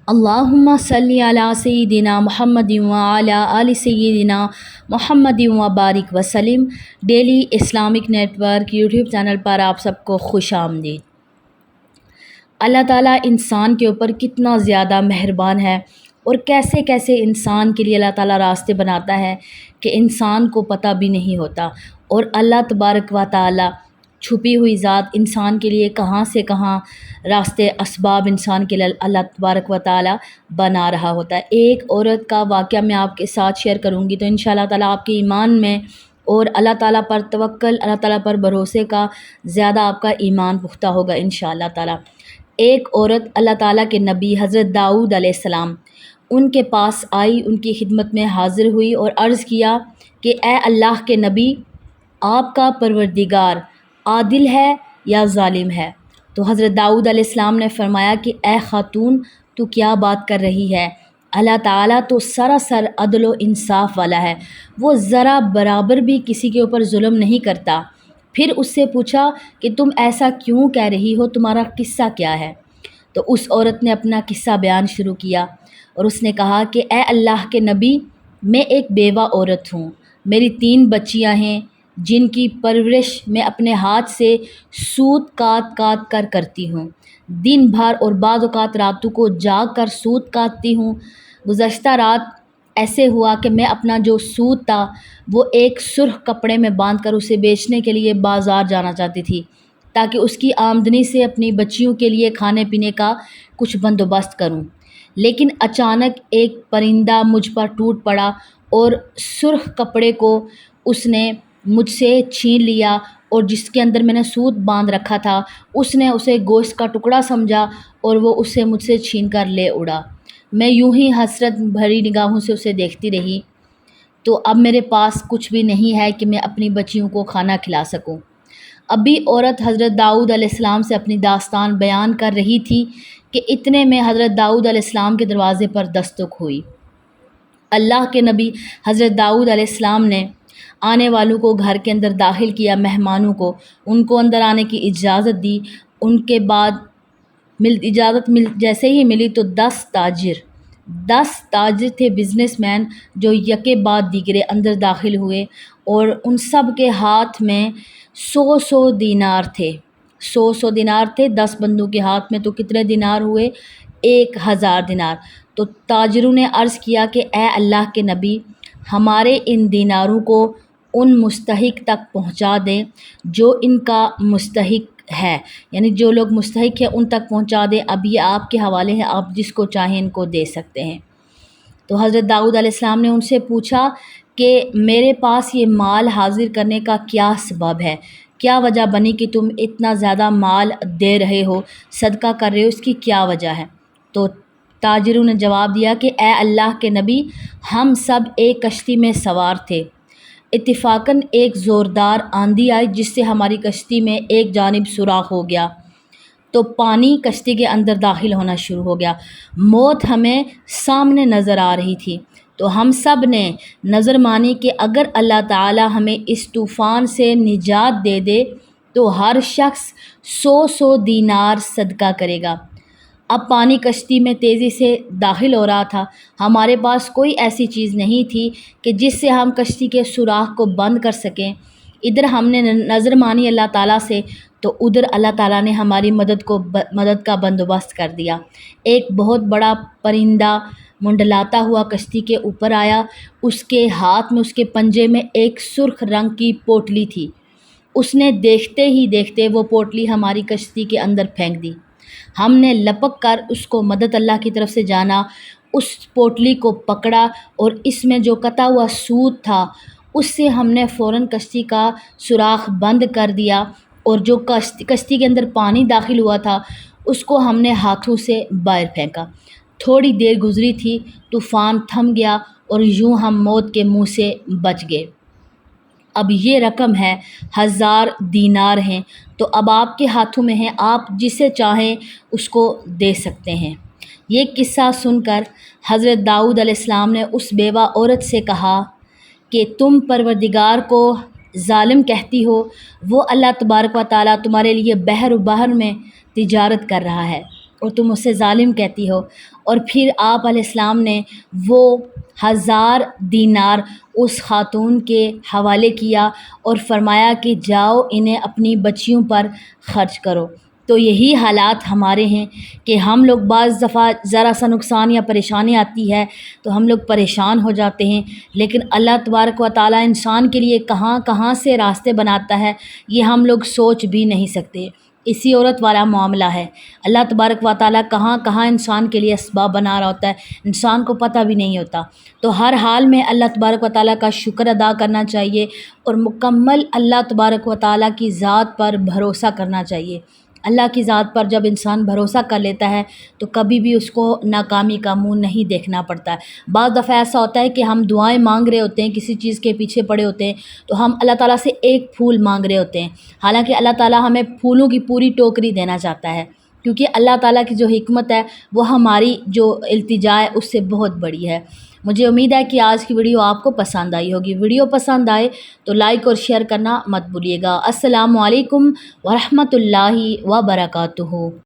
اللہم صلی علی سیدنا محمد وعلی آل سیدنا محمد وبارک وسلم۔ Daily Islamic network YouTube channel پر آپ سب کو خوش آمدید۔ اللہ تعالیٰ انسان کے اوپر کتنا زیادہ مہربان ہے اور کیسے کیسے انسان کے لیے اللہ تعالیٰ راستے بناتا ہے کہ انسان کو پتہ بھی نہیں ہوتا، اور اللہ تبارک و تعالیٰ چھپی ہوئی ذات انسان کے لیے کہاں سے کہاں راستے اسباب انسان کے لیے اللہ تبارک و تعالیٰ بنا رہا ہوتا ہے۔ ایک عورت کا واقعہ میں آپ کے ساتھ شیئر کروں گی تو انشاءاللہ تعالیٰ آپ کے ایمان میں اور اللہ تعالیٰ پر توکل، اللہ تعالیٰ پر بھروسے کا زیادہ آپ کا ایمان پختہ ہوگا انشاءاللہ تعالیٰ۔ ایک عورت اللہ تعالیٰ کے نبی حضرت داؤد علیہ السلام ان کے پاس آئی، ان کی خدمت میں حاضر ہوئی اور عرض کیا کہ اے اللہ کے نبی، آپ کا پروردگار عادل ہے یا ظالم ہے؟ تو حضرت داؤد علیہ السلام نے فرمایا کہ اے خاتون، تو کیا بات کر رہی ہے؟ اللہ تعالیٰ تو سراسر عدل و انصاف والا ہے، وہ ذرا برابر بھی کسی کے اوپر ظلم نہیں کرتا۔ پھر اس سے پوچھا کہ تم ایسا کیوں کہہ رہی ہو، تمہارا قصہ کیا ہے؟ تو اس عورت نے اپنا قصہ بیان شروع کیا اور اس نے کہا کہ اے اللہ کے نبی، میں ایک بیوہ عورت ہوں، میری 3 بچیاں ہیں جن کی پرورش میں اپنے ہاتھ سے سوت کاٹ کاٹ کر کرتی ہوں، دن بھر اور بعض اوقات راتوں کو جاگ کر سوت کاٹتی ہوں۔ گزشتہ رات ایسے ہوا کہ میں اپنا جو سوت تھا وہ ایک سرخ کپڑے میں باندھ کر اسے بیچنے کے لیے بازار جانا چاہتی تھی تاکہ اس کی آمدنی سے اپنی بچیوں کے لیے کھانے پینے کا کچھ بندوبست کروں، لیکن اچانک ایک پرندہ مجھ پر ٹوٹ پڑا اور سرخ کپڑے کو اس نے مجھ سے چھین لیا، اور جس کے اندر میں نے سوت باندھ رکھا تھا اس نے اسے گوشت کا ٹکڑا سمجھا اور وہ اسے مجھ سے چھین کر لے اڑا۔ میں یوں ہی حسرت بھری نگاہوں سے اسے دیکھتی رہی۔ تو اب میرے پاس کچھ بھی نہیں ہے کہ میں اپنی بچیوں کو کھانا کھلا سکوں۔ ابھی عورت حضرت داؤد علیہ السلام سے اپنی داستان بیان کر رہی تھی کہ اتنے میں حضرت داؤد علیہ السلام کے دروازے پر دستک ہوئی۔ اللہ کے نبی حضرت داؤد علیہ السلام نے آنے والوں کو گھر کے اندر داخل کیا، مہمانوں کو ان کو اندر آنے کی اجازت دی۔ ان کے بعد جیسے ہی ملی تو 10 تاجر تھے، بزنس مین، جو یکے بعد دیگرے اندر داخل ہوئے، اور ان سب کے ہاتھ میں 100 دینار تھے۔ 100 دینار تھے 10 بندوں کے ہاتھ میں، تو کتنے دینار ہوئے؟ 1000 دینار۔ تو تاجروں نے عرض کیا کہ اے اللہ کے نبی، ہمارے ان دیناروں کو ان مستحق تک پہنچا دیں جو ان کا مستحق ہے، یعنی جو لوگ مستحق ہیں ان تک پہنچا دیں، اب یہ آپ کے حوالے ہیں، آپ جس کو چاہیں ان کو دے سکتے ہیں۔ تو حضرت داؤد علیہ السلام نے ان سے پوچھا کہ میرے پاس یہ مال حاضر کرنے کا کیا سبب ہے؟ کیا وجہ بنی کہ تم اتنا زیادہ مال دے رہے ہو، صدقہ کر رہے ہو، اس کی کیا وجہ ہے؟ تو تاجروں نے جواب دیا کہ اے اللہ کے نبی، ہم سب ایک کشتی میں سوار تھے، اتفاقاً ایک زوردار آندھی آئی جس سے ہماری کشتی میں ایک جانب سوراخ ہو گیا، تو پانی کشتی کے اندر داخل ہونا شروع ہو گیا، موت ہمیں سامنے نظر آ رہی تھی، تو ہم سب نے نظر مانی کہ اگر اللہ تعالی ہمیں اس طوفان سے نجات دے دے تو ہر شخص 100 دینار صدقہ کرے گا۔ اب پانی کشتی میں تیزی سے داخل ہو رہا تھا، ہمارے پاس کوئی ایسی چیز نہیں تھی کہ جس سے ہم کشتی کے سوراخ کو بند کر سکیں۔ ادھر ہم نے نظر مانی اللہ تعالیٰ سے، تو ادھر اللہ تعالیٰ نے ہماری مدد کا بندوبست کر دیا۔ ایک بہت بڑا پرندہ منڈلاتا ہوا کشتی کے اوپر آیا، اس کے ہاتھ میں، اس کے پنجے میں ایک سرخ رنگ کی پوٹلی تھی۔ اس نے دیکھتے ہی دیکھتے وہ پوٹلی ہماری کشتی کے اندر پھینک دی۔ ہم نے لپک کر اس کو مدد اللہ کی طرف سے جانا، اس پوٹلی کو پکڑا اور اس میں جو کتا ہوا سوت تھا اس سے ہم نے فوراً کشتی کا سوراخ بند کر دیا، اور جو کشتی کے اندر پانی داخل ہوا تھا اس کو ہم نے ہاتھوں سے باہر پھینکا۔ تھوڑی دیر گزری تھی، طوفان تھم گیا اور یوں ہم موت کے منہ سے بچ گئے۔ اب یہ رقم ہے 1000 دینار ہیں، تو اب آپ کے ہاتھوں میں ہیں، آپ جسے چاہیں اس کو دے سکتے ہیں۔ یہ قصہ سن کر حضرت داؤد علیہ السلام نے اس بیوہ عورت سے کہا کہ تم پروردگار کو ظالم کہتی ہو، وہ اللہ تبارک و تعالیٰ تمہارے لیے بحر و بحر میں تجارت کر رہا ہے، اور تم اسے ظالم کہتی ہو۔ اور پھر آپ علیہ السلام نے وہ 1000 دینار اس خاتون کے حوالے کیا اور فرمایا کہ جاؤ انہیں اپنی بچیوں پر خرچ کرو۔ تو یہی حالات ہمارے ہیں کہ ہم لوگ بعض دفعہ ذرا سا نقصان یا پریشانی آتی ہے تو ہم لوگ پریشان ہو جاتے ہیں، لیکن اللہ تبارک و تعالیٰ انسان کے لیے کہاں کہاں سے راستے بناتا ہے یہ ہم لوگ سوچ بھی نہیں سکتے۔ اسی عورت والا معاملہ ہے، اللہ تبارک و تعالیٰ کہاں کہاں انسان کے لیے اسباب بنا رہا ہوتا ہے، انسان کو پتہ بھی نہیں ہوتا۔ تو ہر حال میں اللہ تبارک و تعالیٰ کا شکر ادا کرنا چاہیے اور مکمل اللہ تبارک و تعالیٰ کی ذات پر بھروسہ کرنا چاہیے۔ اللہ کی ذات پر جب انسان بھروسہ کر لیتا ہے تو کبھی بھی اس کو ناکامی کا منہ نہیں دیکھنا پڑتا ہے۔ بعض دفعہ ایسا ہوتا ہے کہ ہم دعائیں مانگ رہے ہوتے ہیں، کسی چیز کے پیچھے پڑے ہوتے ہیں، تو ہم اللہ تعالیٰ سے ایک پھول مانگ رہے ہوتے ہیں، حالانکہ اللہ تعالیٰ ہمیں پھولوں کی پوری ٹوکری دینا چاہتا ہے، کیونکہ اللہ تعالیٰ کی جو حکمت ہے وہ ہماری جو التجا ہے اس سے بہت بڑی ہے۔ مجھے امید ہے کہ آج کی ویڈیو آپ کو پسند آئی ہوگی۔ ویڈیو پسند آئے تو لائک اور شیئر کرنا مت بھولیے گا۔ السلام علیکم ورحمۃ اللہ وبرکاتہ۔